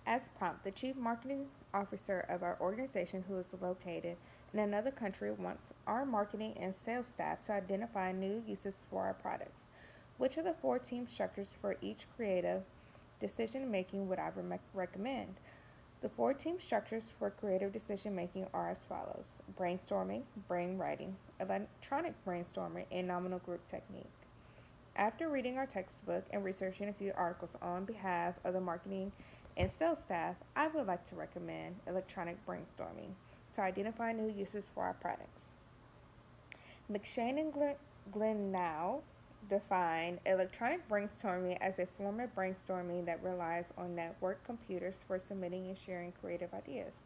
As prompt, the chief marketing officer of our organization, who is located in another country, wants our marketing and sales staff to identify new uses for our products. Which of the four team structures for each creative decision making would I recommend? The four team structures for creative decision making are as follows: brainstorming, brainwriting, electronic brainstorming, and nominal group technique. After reading our textbook and researching a few articles on behalf of the marketing and sales staff, I would like to recommend electronic brainstorming to identify new uses for our products. McShane and Glenn now define electronic brainstorming as a form of brainstorming that relies on network computers for submitting and sharing creative ideas.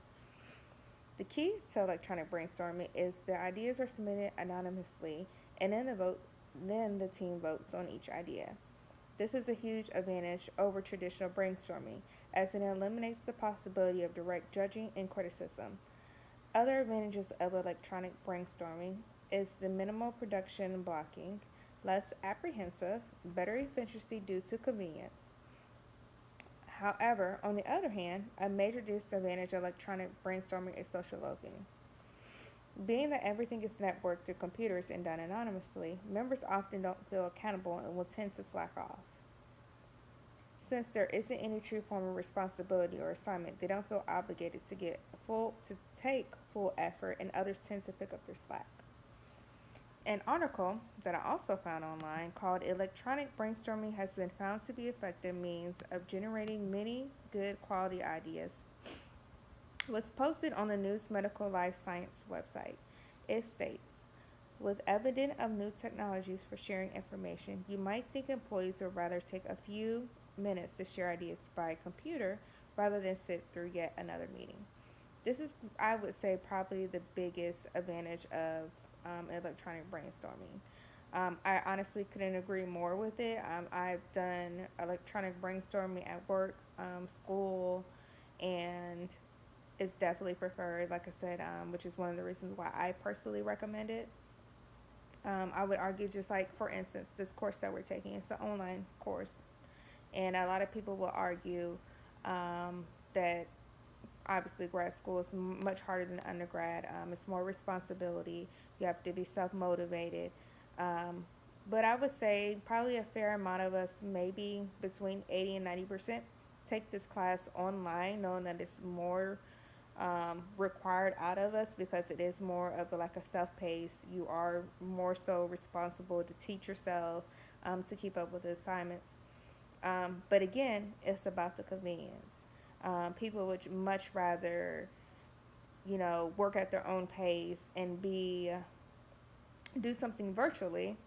The key to electronic brainstorming is the ideas are submitted anonymously, and then the team votes on each idea. This is a huge advantage over traditional brainstorming, as it eliminates the possibility of direct judging and criticism. Other advantages of electronic brainstorming is the minimal production blocking, less apprehensive, better efficiency due to convenience. However, on the other hand, a major disadvantage of electronic brainstorming is social loafing. Being that everything is networked through computers and done anonymously, members often don't feel accountable and will tend to slack off. Since there isn't any true form of responsibility or assignment, they don't feel obligated to take full effort, and others tend to pick up their slack. An article that I also found online called "Electronic Brainstorming Has Been Found to Be Effective Means of Generating Many Good Quality Ideas" was posted on the News Medical Life Science website. It states, with evidence of new technologies for sharing information, you might think employees would rather take a few minutes to share ideas by computer rather than sit through yet another meeting. This is, I would say, probably the biggest advantage of electronic brainstorming. I honestly couldn't agree more with it. I've done electronic brainstorming at work, school, and it's definitely preferred, like I said, which is one of the reasons why I personally recommend it. I would argue, just like, for instance, this course that we're taking, it's an online course. And a lot of people will argue that obviously grad school is much harder than undergrad. It's more responsibility. You have to be self-motivated. But I would say probably a fair amount of us, maybe between 80 and 90%, take this class online, knowing that it's more required out of us because it is more of like a self-paced. You are more so responsible to teach yourself, to keep up with the assignments. But again, it's about the convenience. People would much rather, work at their own pace and do something virtually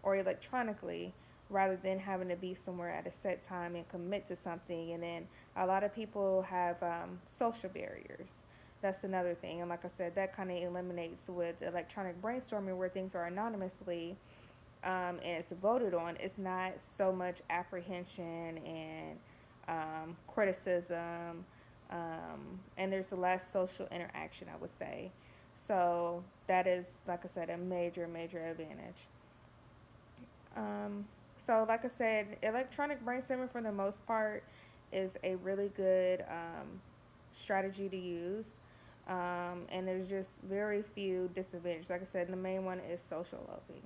or electronically rather than having to be somewhere at a set time and commit to something. And then a lot of people have social barriers. That's another thing. And like I said, that kind of eliminates with electronic brainstorming where things are anonymously and it's voted on. It's not so much apprehension and criticism, and there's less social interaction, I would say. So that is, like I said, a major, major advantage. So, like I said, electronic brainstorming for the most part is a really good strategy to use. And there's just very few disadvantages. Like I said, the main one is social loafing.